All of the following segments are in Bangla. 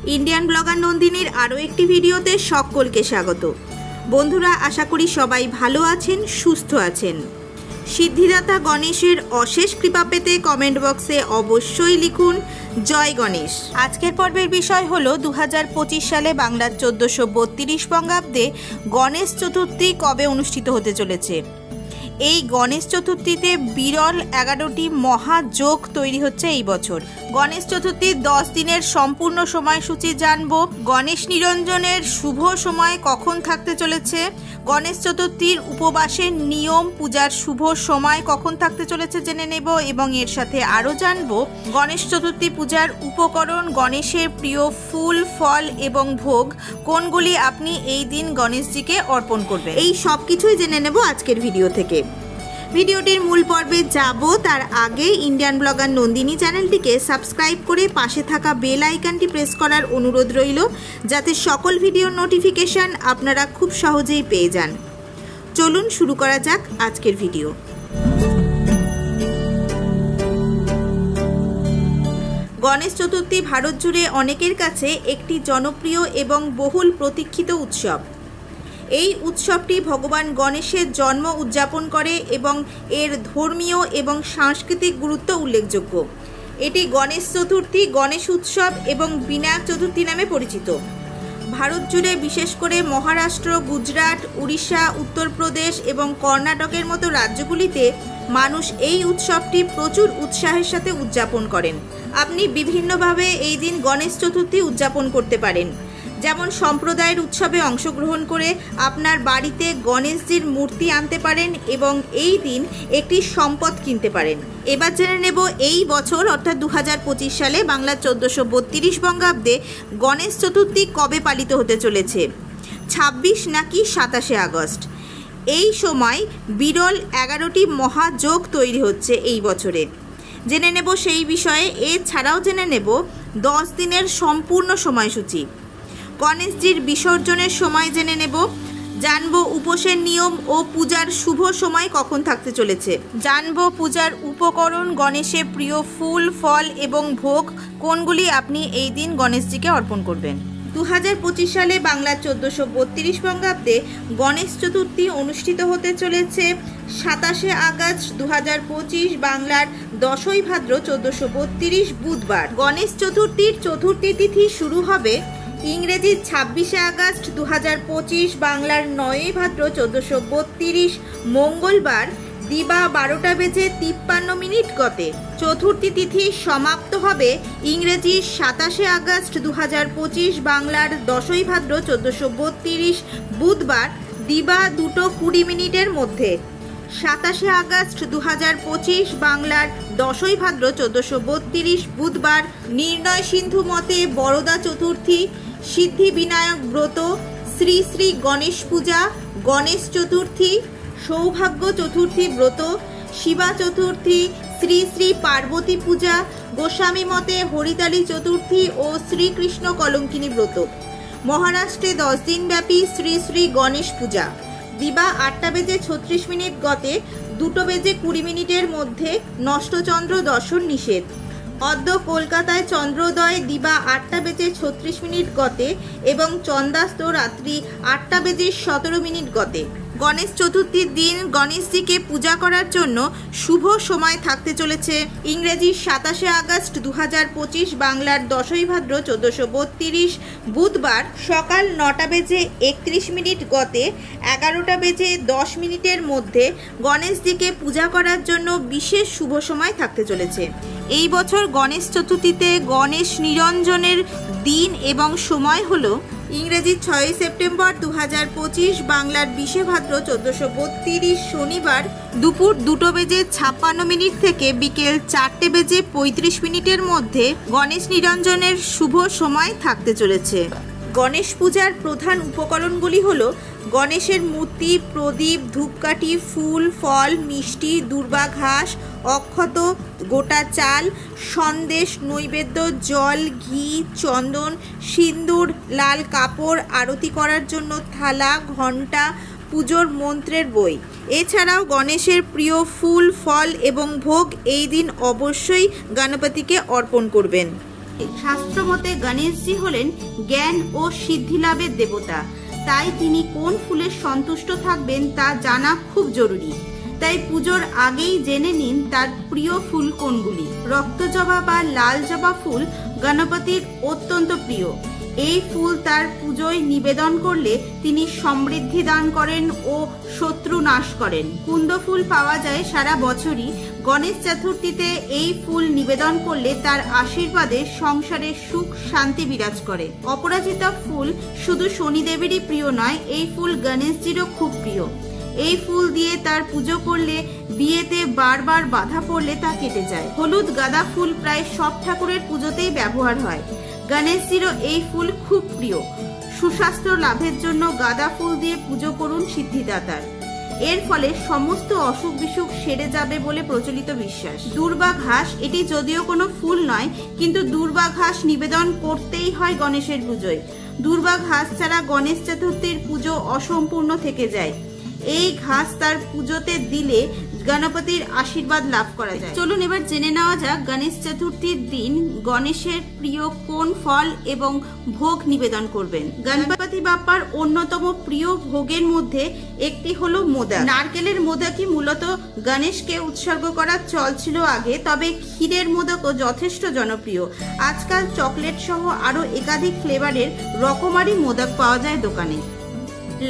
ইন্ডিয়ান ব্লগার নন্দিনীর আরও একটি ভিডিওতে সকলকে স্বাগত। বন্ধুরা, আশা করি সবাই ভালো আছেন, সুস্থ আছেন। সিদ্ধিদাতা গণেশের অশেষ কৃপা পেতে কমেন্ট বক্সে অবশ্যই লিখুন জয় গণেশ। আজকের পর্বের বিষয় হলো 2025 সালে বাংলার 1432 বঙ্গাব্দে গণেশ চতুর্থী কবে অনুষ্ঠিত হতে চলেছে। এই গণেশ চতুর্থীতে বিরল 11টি মহাযোগ তৈরি হচ্ছে এই বছর। গণেশ চতুর্থীর 10 দিনের সম্পূর্ণ সময়সূচি জানব। গণেশ নিরঞ্জনের শুভ সময় কখন থাকতে চলেছে, গণেশ চতুর্থীর উপবাসের নিয়ম, পূজার শুভ সময় কখন থাকতে চলেছে জেনে নেব এবং এর সাথে আরও জানব গণেশ চতুর্থী পূজার উপকরণ, গণেশের প্রিয় ফুল, ফল এবং ভোগ কোনগুলি আপনি এই দিন গণেশজিকে অর্পণ করবেন। এই সব কিছুই জেনে নেব আজকের ভিডিও থেকে। ভিডিওটির মূল পর্বে যাব তার আগে ইন্ডিয়ান ব্লগার নন্দিনী চ্যানেলটিকে সাবস্ক্রাইব করে পাশে থাকা বেল আইকনটি প্রেস করার অনুরোধ রইল, যাতে সকল ভিডিওর নোটিফিকেশন আপনারা খুব সহজেই পেয়ে যান। চলুন শুরু করা যাক আজকের ভিডিও। গণেশ চতুর্থী ভারত জুড়ে অনেকের কাছে একটি জনপ্রিয় এবং বহুল প্রতীক্ষিত উৎসব। এই উৎসবটি ভগবান গণেশের জন্ম উদযাপন করে এবং এর ধর্মীয় এবং সাংস্কৃতিক গুরুত্ব উল্লেখযোগ্য। এটি গণেশ চতুর্থী, গণেশ উৎসব এবং বিনায়ক চতুর্থী নামে পরিচিত। ভারত জুড়ে বিশেষ করে মহারাষ্ট্র, গুজরাট, উড়িষ্যা, উত্তরপ্রদেশ এবং কর্ণাটকের মতো রাজ্যগুলিতে মানুষ এই উৎসবটি প্রচুর উৎসাহের সাথে উদযাপন করেন। আপনি বিভিন্নভাবে এই দিন গণেশ চতুর্থী উদযাপন করতে পারেন, যেমন সম্প্রদায়ের উৎসবে অংশগ্রহণ করে আপনার বাড়িতে গণেশজির মূর্তি আনতে পারেন এবং এই দিন একটি সম্পদ কিনতে পারেন। এবার জেনে নেব এই বছর অর্থাৎ 2025 সালে বাংলার 1432 বঙ্গাব্দে গণেশ চতুর্থী কবে পালিত হতে চলেছে, 26 নাকি 27 আগস্ট। এই সময় বিরল 11টি মহাযোগ তৈরি হচ্ছে এই বছরে। জেনে নেব সেই বিষয়ে। এছাড়াও জেনে নেব 10 দিনের সম্পূর্ণ সময়সূচি। গণেশজির বিসর্জনের সময় জেনে নেব, জানব উপোসের নিয়ম ও পূজার শুভ সময় কখন থাকতে চলেছে, জানব পূজার উপকরণ, গণেশের প্রিয় ফুল, ফল এবং ভোগ কোনগুলি আপনি এই দিন গণেশজিকে অর্পণ করবেন। 2025 সালে বাংলার 1432 বঙ্গাব্দে গণেশ চতুর্থী অনুষ্ঠিত হতে চলেছে 27 আগস্ট 2025, বাংলার 10ই ভাদ্র 1432 বুধবার। গণেশ চতুর্থীর চতুর্থী তিথি শুরু হবে ইংরেজি 26 আগস্ট 2025, বাংলার 9ই ভাদ্র 1432 মঙ্গলবার দিবা 12:53 গতে। চতুর্থী তিথি সমাপ্ত হবে ইংরেজি 27 আগস্ট 2025, বাংলার 10ই ভাদ্র 1432 বুধবার দিবা 2:20 মধ্যে। 27 আগস্ট 2025, বাংলার 10ই ভাদ্র 1432 বুধবার নির্ণয় সিন্ধু মতে বরদা চতুর্থী, সিদ্ধি বিনায়ক ব্রত, শ্রী শ্রী গণেশ পূজা, গণেশ চতুর্থী, সৌভাগ্য চতুর্থী ব্রত, শিবা চতুর্থী, শ্রী শ্রী পার্বতী পূজা, গোস্বামী মতে হরিতালি চতুর্থী ও শ্রীকৃষ্ণ কলঙ্কিনী ব্রত। মহারাষ্ট্রে 10 দিনব্যাপী শ্রী শ্রী গণেশ পূজা। দিবা 8:36 গতে 2:20 মধ্যে নষ্টচন্দ্র দর্শন নিষেধ। অদ্য কলকাতায় চন্দ্রোদয় দিবা 8:36 গতে এবং চন্দ্রাস্ত রাত্রি 8:17 গতে। গণেশ চতুর্থীর দিন গণেশজিকে পূজা করার জন্য শুভ সময় থাকতে চলেছে ইংরেজি 27 আগস্ট 2025, বাংলার 10ই ভাদ্র 1432 বুধবার সকাল 9:31 গতে 11:10 মধ্যে গণেশজিকে পূজা করার জন্য বিশেষ শুভ সময় থাকতে চলেছে। এই বছর গণেশ চতুর্থীতে গণেশ নিরঞ্জনের দিন এবং সময় হলো ইংরেজি 6 সেপ্টেম্বর 2025, বাংলার 20 ভাদ্র 1432 শনিবার দুপুর 2:56 থেকে বিকেল 4:35 মধ্যে গণেশ নিরঞ্জনের শুভ সময় থাকতে চলেছে। গণেশ পূজার প্রধান উপকরণগুলি হল গণেশের মূর্তি, প্রদীপ, ধূপকাঠি, ফুল, ফল, মিষ্টি, দূর্বা ঘাস, অক্ষত, গোটা চাল, সন্দেশ, নৈবেদ্য, জল, ঘি, চন্দন, সিন্দুর, লাল কাপড়, আরতি করার জন্য থালা, ঘণ্টা, পুজোর মন্ত্রের বই। এছাড়াও গণেশের প্রিয় ফুল, ফল এবং ভোগ এই দিন অবশ্যই গণপতিকে অর্পণ করবেন। শাস্ত্রমতে গণেশজি হলেন জ্ঞান ও সিদ্ধি লাভের দেবতা, তাই তিনি কোন ফুলের সন্তুষ্ট থাকবেন তা জানা খুব জরুরি। তাই পুজোর আগেই জেনে নিন তার প্রিয় ফুল কোনগুলি। রক্তজবা বা লাল জবা ফুল গণপতির অত্যন্ত প্রিয়। এই ফুল তার পুজোয় নিবেদন করলে তিনি সমৃদ্ধি দান করেন ও শত্রু নাশ করেন। কুন্দ ফুল পাওয়া যায় সারা বছরই। গণেশ চতুর্থীতে এই ফুল নিবেদন করলে তার আশীর্বাদে সংসারে সুখ শান্তি বিরাজ করে। অপরাজিতা ফুল শুধু শনিদেবেরই প্রিয় নয়, এই ফুল গণেশজিরও খুব প্রিয়। এই ফুল দিয়ে তার পুজো করলে বিয়েতে বারবার বাধা পড়লে তা কেটে যায়। হলুদ গাঁদা ফুল প্রায় সব ঠাকুরের পুজোতেই ব্যবহার হয়। গণেশজিরও এই ফুল খুব প্রিয়। সুস্বাস্থ্য লাভের জন্য গাঁদা ফুল দিয়ে পুজো করুন সিদ্ধিদাতার। এর ফলে সমস্ত অসুখ বিসুখ সেরে যাবে বলে প্রচলিত বিশ্বাস। দূর্বা ঘাস, এটি যদিও কোনো ফুল নয়, কিন্তু দূর্বা ঘাস নিবেদন করতেই হয় গণেশের পুজোয়। দূর্বা ঘাস ছাড়া গণেশ চতুর্থীর পুজো অসম্পূর্ণ থেকে যায়। এই ঘাস তার পুজোতে দিলে গণপতির আশীর্বাদ লাভ করা যায়। চলুন এবার জেনে নেওয়া যাক গণেশ চতুর্থীর দিন গণেশের প্রিয় কোন ফল এবং ভোগ নিবেদন করবেন। গণপতি বাপ্পার অন্যতম প্রিয় ভোগের মধ্যে একটি হলো মোদক। নারকেলের মোদকই মূলত গণেশকে উৎসর্গ করার চল ছিল আগে, তবে ক্ষীরের মোদকও যথেষ্ট জনপ্রিয়। আজকাল চকলেট সহ আরো একাধিক ফ্লেভারের রকমারি মোদক পাওয়া যায় দোকানে।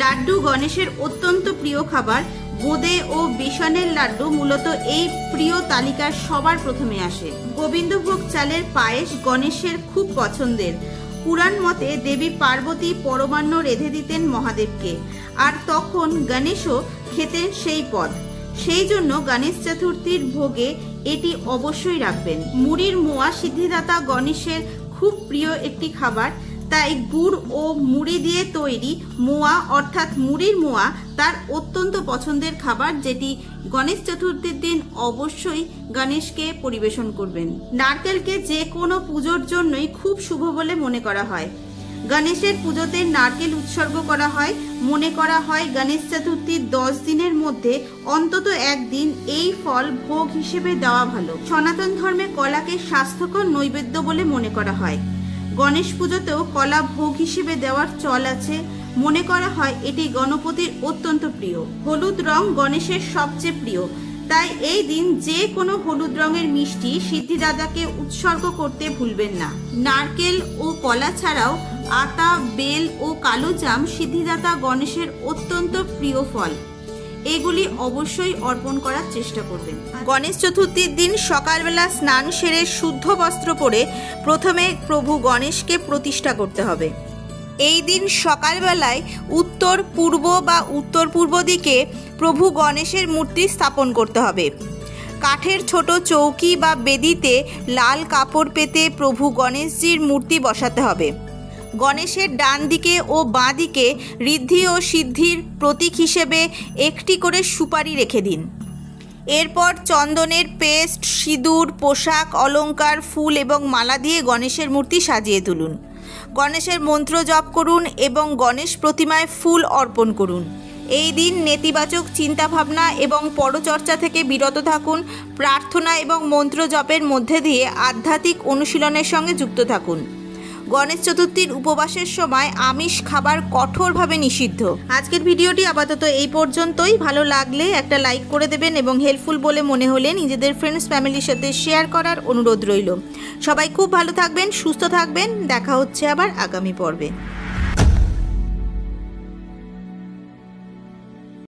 লাড্ডু গণেশের অত্যন্ত প্রিয় খাবার। বোঁদে ও বেসনের লাড্ডু মূলত এই প্রিয় তালিকার সবার প্রথমে আসে। গোবিন্দভোগ চালের পায়েস গণেশের খুব পছন্দের। পুরাণ মতে দেবী পার্বতী পরমান্ন রেঁধে দিতেন মহাদেবকে, আর তখন গণেশও খেতেন সেই পদ। সেই জন্য গণেশ চতুর্থীর ভোগে এটি অবশ্যই রাখবেন। মুড়ির মোয়া সিদ্ধিদাতা গণেশের খুব প্রিয় একটি খাবার, তাই গুড় ও মুড়ি দিয়ে তৈরি মোয়া অর্থাৎ মুড়ির মোয়া তার অত্যন্ত পছন্দের খাবার, যেটি গণেশ চতুর্থীর দিন অবশ্যই গণেশকে পরিবেশন করবেন। নারকেলকে যে কোনো পুজোর জন্যই খুব শুভ বলে মনে করা হয়। গণেশের পুজোতে নারকেল উৎসর্গ করা হয়। মনে করা হয় গণেশ চতুর্থীর 10 দিনের মধ্যে অন্তত একদিন এই ফল ভোগ হিসেবে দেওয়া ভালো। সনাতন ধর্মে কলাকে স্বাস্থ্যকর নৈবেদ্য বলে মনে করা হয়। গণেশ পুজোতেও কলা ভোগ হিসেবে দেওয়ার চল আছে। মনে করা হয় এটি গণপতির অত্যন্ত প্রিয়। হলুদ রং গণেশের সবচেয়ে প্রিয়, তাই এই দিন যে কোনো হলুদ রঙের মিষ্টি সিদ্ধিদাতাকে উৎসর্গ করতে ভুলবেন না। নারকেল ও কলা ছাড়াও আতা, বেল ও কালো জাম সিদ্ধিদাতা গণেশের অত্যন্ত প্রিয় ফল। এগুলি অবশ্যই অর্পণ করার চেষ্টা করবেন। গণেশ চতুর্থীর দিন সকালবেলা স্নান সেরে শুদ্ধ বস্ত্র পরে প্রথমে প্রভু গণেশকে প্রতিষ্ঠা করতে হবে। এই দিন সকালবেলায় উত্তর পূর্ব বা উত্তর পূর্ব দিকে প্রভু গণেশের মূর্তি স্থাপন করতে হবে। কাঠের ছোট চৌকি বা বেদিতে লাল কাপড় পেতে প্রভু গণেশজির মূর্তি বসাতে হবে। গণেশের ডান দিকে ও বাঁ দিকে ঋদ্ধি ও সিদ্ধির প্রতীক হিসেবে একটি করে সুপারি রেখে দিন। এরপর চন্দনের পেস্ট, সিঁদুর, পোশাক, অলংকার, ফুল এবং মালা দিয়ে গণেশের মূর্তি সাজিয়ে তুলুন। গণেশের মন্ত্র জপ করুন এবং গণেশ প্রতিমায় ফুল অর্পণ করুন। এই দিন নেতিবাচক চিন্তাভাবনা এবং পরচর্চা থেকে বিরত থাকুন। প্রার্থনা এবং মন্ত্র জপের মধ্যে দিয়ে আধ্যাত্মিক অনুশীলনের সঙ্গে যুক্ত থাকুন। গণেশ চতুর্থীর উপবাসের সময় আমিষ খাবার কঠোরভাবে নিষিদ্ধ। আজকের ভিডিওটি আপাতত এই পর্যন্তই। ভালো লাগলে একটা লাইক করে দেবেন এবং হেল্পফুল বলে মনে হলে নিজেদের ফ্রেন্ডস ফ্যামিলির সাথে শেয়ার করার অনুরোধ রইল। সবাই খুব ভালো থাকবেন, সুস্থ থাকবেন। দেখা হচ্ছে আবার আগামী পর্বে।